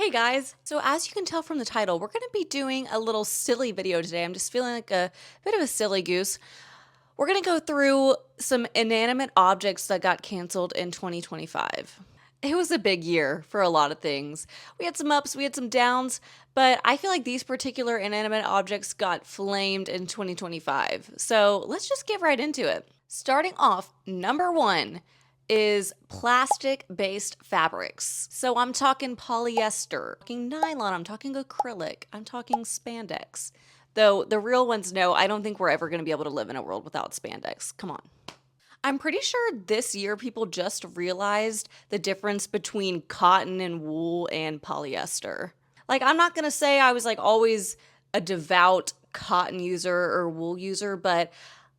Hey guys! So as you can tell from the title, we're going to be doing a little silly video today. I'm just feeling like a bit of a silly goose. We're going to go through some inanimate objects that got canceled in 2025. It was a big year for a lot of things. We had some ups, we had some downs, but I feel like these particular inanimate objects got flamed in 2025. So let's just get right into it. Starting off, number one is plastic-based fabrics. So I'm talking polyester, I'm talking nylon, I'm talking acrylic, I'm talking spandex. Though the real ones, no, I don't think we're ever going to be able to live in a world without spandex. Come on. I'm pretty sure this year people just realized the difference between cotton and wool and polyester. Like, I'm not going to say I was like always a devout cotton user or wool user, but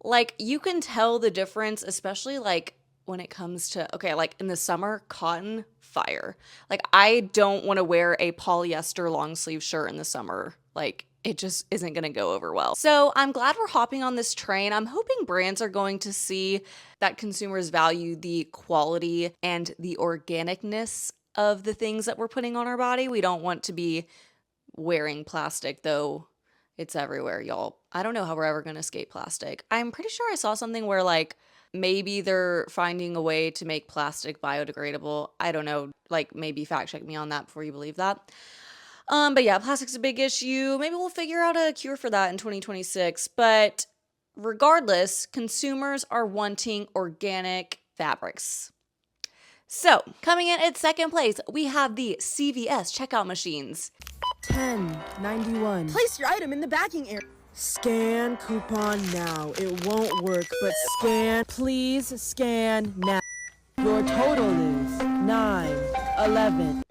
like you can tell the difference, especially like when it comes to, okay, like in the summer, cotton, fire. Like, I don't want to wear a polyester long sleeve shirt in the summer. Like, it just isn't going to go over well. So I'm glad we're hopping on this train. I'm hoping brands are going to see that consumers value the quality and the organicness of the things that we're putting on our body. We don't want to be wearing plastic, though it's everywhere, y'all. I don't know how we're ever going to escape plastic. I'm pretty sure I saw something where like maybe they're finding a way to make plastic biodegradable. I don't know. Like, maybe fact check me on that before you believe that. But yeah, plastic's a big issue. Maybe we'll figure out a cure for that in 2026. But regardless, consumers are wanting organic fabrics. So, coming in at second place, we have the CVS checkout machines. 1091. Place your item in the bagging area. Scan coupon now. It won't work, but scan. Please scan now. Your total is 911.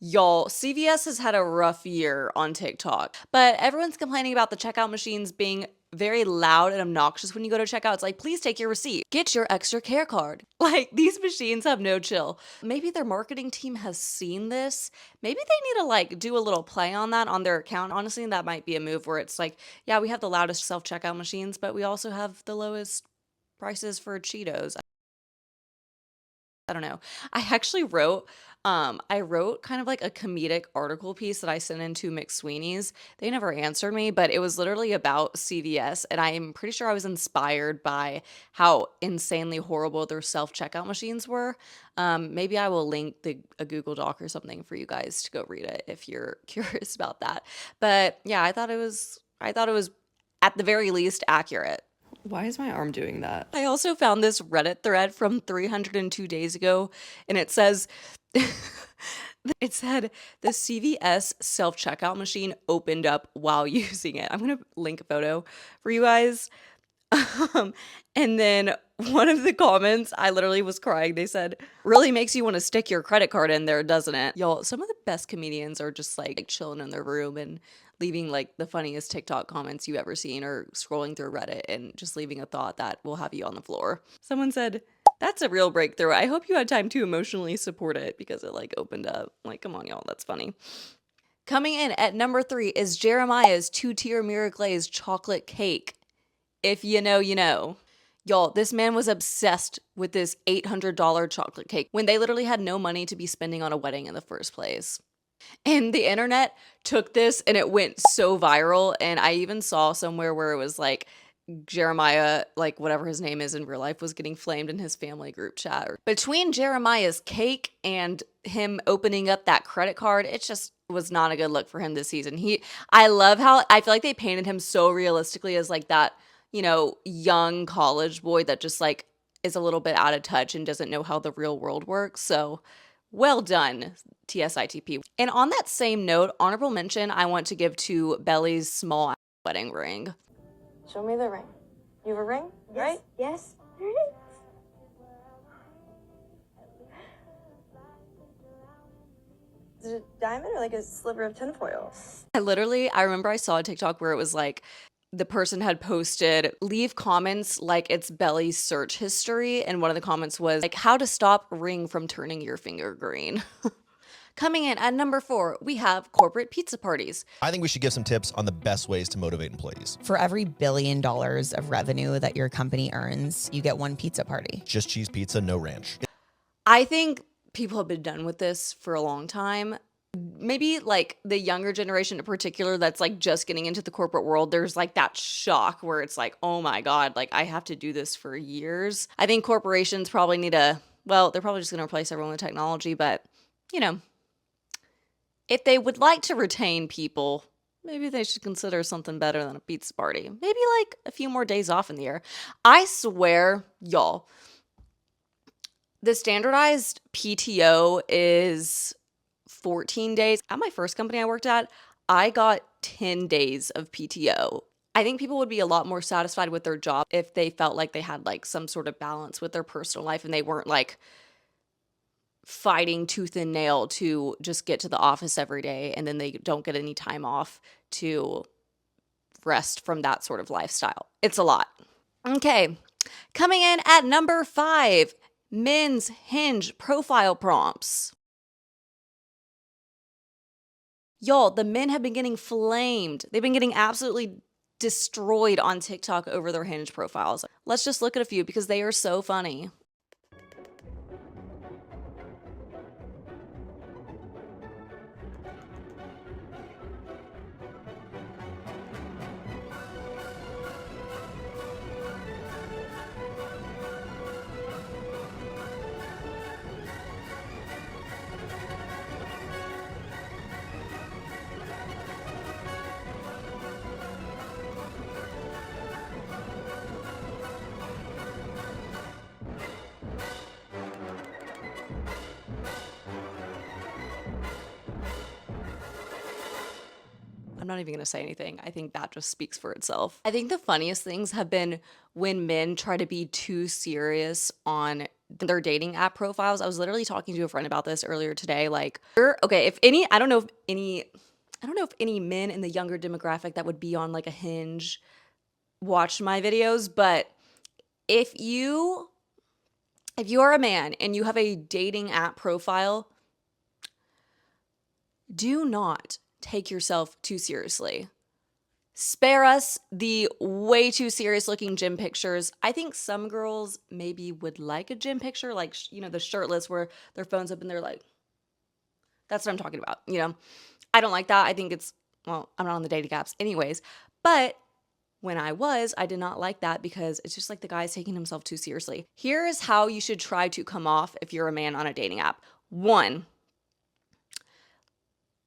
Y'all, CVS has had a rough year on TikTok, but everyone's complaining about the checkout machines being very loud and obnoxious when you go to checkout. It's like, please take your receipt. Get your extra care card. Like, these machines have no chill. Maybe their marketing team has seen this. Maybe they need to like do a little play on that on their account. Honestly, that might be a move where it's like, yeah, we have the loudest self-checkout machines, but we also have the lowest prices for Cheetos. I don't know. I wrote kind of like a comedic article piece that I sent into McSweeney's. They never answered me, but it was literally about CVS, and I'm pretty sure I was inspired by how insanely horrible their self-checkout machines were. Maybe I will link a Google Doc or something for you guys to go read it if you're curious about that. But yeah, I thought it was at the very least accurate. Why is my arm doing that? I also found this Reddit thread from 302 days ago, and it says, it said the CVS self-checkout machine opened up while using it. I'm going to link a photo for you guys. And then one of the comments, I literally was crying. They said, really makes you want to stick your credit card in there, doesn't it? Y'all, some of the best comedians are just like chilling in their room and leaving like the funniest TikTok comments you ever seen, or scrolling through Reddit and just leaving a thought that will have you on the floor. Someone said, that's a real breakthrough. I hope you had time to emotionally support it because it like opened up. Like, come on, y'all, that's funny. Coming in at number 3 is Jeremiah's 2-tier mirror glazed chocolate cake. If you know, you know. Y'all, this man was obsessed with this $800 chocolate cake when they literally had no money to be spending on a wedding in the first place. And the internet took this and it went so viral. And I even saw somewhere where it was like Jeremiah, like whatever his name is in real life, was getting flamed in his family group chat. Between Jeremiah's cake and him opening up that credit card, it just was not a good look for him this season. I love how I feel like they painted him so realistically as like that, you know, young college boy that just like is a little bit out of touch and doesn't know how the real world works. So well done, TSITP. And on that same note, honorable mention I want to give to Belly's small wedding ring. Show me the ring. You have a ring, right? Yes. There it is. Is it a diamond or like a sliver of tinfoil? I remember I saw a TikTok where it was like the person had posted, leave comments like it's Belly's search history. And one of the comments was like, how to stop ring from turning your finger green. Coming in at number 4, we have corporate pizza parties. I think we should give some tips on the best ways to motivate employees. For every $1 billion of revenue that your company earns, you get one pizza party. Just cheese pizza, no ranch. I think people have been done with this for a long time. maybe like the younger generation in particular that's like just getting into the corporate world, there's like that shock where it's like, oh my God, like I have to do this for years. I think corporations probably need well, they're probably just going to replace everyone with technology, but you know, if they would like to retain people, maybe they should consider something better than a pizza party. Maybe like a few more days off in the year. I swear, y'all, the standardized PTO is 14 days. At my first company I worked at, I got 10 days of PTO. I think people would be a lot more satisfied with their job if they felt like they had like some sort of balance with their personal life and they weren't like fighting tooth and nail to just get to the office every day and then they don't get any time off to rest from that sort of lifestyle. It's a lot. Okay, coming in at number 5, men's Hinge profile prompts. Y'all, the men have been getting flamed. They've been getting absolutely destroyed on TikTok over their Hinge profiles. Let's just look at a few because they are so funny. I'm not even going to say anything. I think that just speaks for itself. I think the funniest things have been when men try to be too serious on their dating app profiles. I was literally talking to a friend about this earlier today. Like, okay, I don't know if any men in the younger demographic that would be on like a Hinge watched my videos, but if you are a man and you have a dating app profile, do not take yourself too seriously. Spare us the way too serious looking gym pictures. I think some girls maybe would like a gym picture, like, the shirtless where their phone's up and they're like, that's what I'm talking about. I don't like that. I think I'm not on the dating apps anyways, but when I did not like that because it's just like the guy's taking himself too seriously. Here is how you should try to come off if you're a man on a dating app. 1,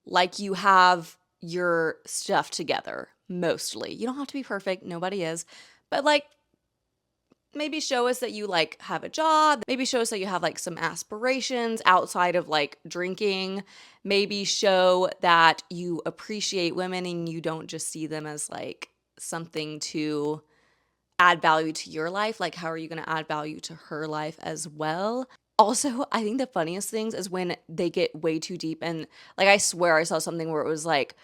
like you have your stuff together, mostly. You don't have to be perfect, nobody is, but like maybe show us that you like have a job, maybe show us that you have like some aspirations outside of like drinking, maybe show that you appreciate women and you don't just see them as like something to add value to your life. Like, how are you going to add value to her life as well? Also, I think the funniest things is when they get way too deep and like I swear I saw something where it was like,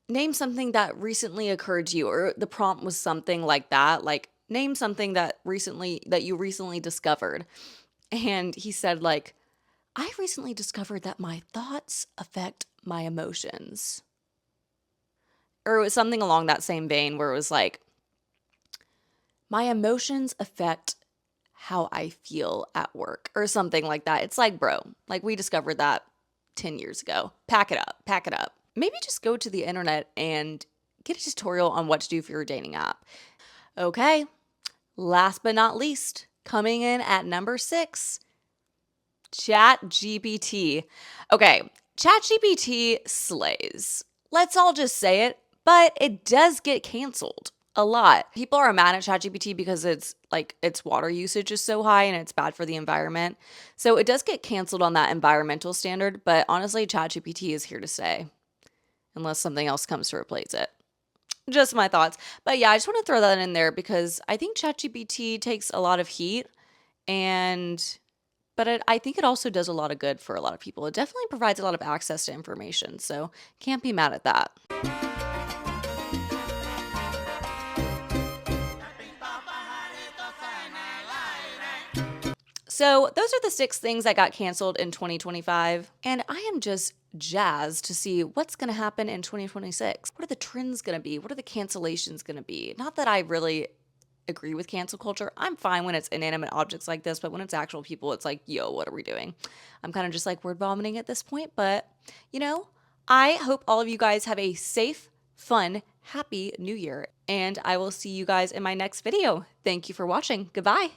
name something that recently occurred to you, or the prompt was something like that, like name something that you recently discovered. And he said like, I recently discovered that my thoughts affect my emotions. Or it was something along that same vein where it was like, my emotions affect how I feel at work or something like that. It's like, bro, like we discovered that 10 years ago. Pack it up, pack it up. Maybe just go to the internet and get a tutorial on what to do for your dating app. Okay, last but not least, coming in at number 6, ChatGPT. Okay, ChatGPT slays. Let's all just say it, but it does get canceled a lot. People are mad at ChatGPT because its water usage is so high and it's bad for the environment. So it does get canceled on that environmental standard, but honestly, ChatGPT is here to stay unless something else comes to replace it. Just my thoughts. But yeah, I just want to throw that in there because I think ChatGPT takes a lot of heat but I think it also does a lot of good for a lot of people. It definitely provides a lot of access to information, so can't be mad at that. So those are the 6 things that got canceled in 2025. And I am just jazzed to see what's going to happen in 2026. What are the trends going to be? What are the cancellations going to be? Not that I really agree with cancel culture. I'm fine when it's inanimate objects like this, but when it's actual people, it's like, yo, what are we doing? I'm kind of just like word vomiting at this point, but you know, I hope all of you guys have a safe, fun, happy new year, and I will see you guys in my next video. Thank you for watching. Goodbye.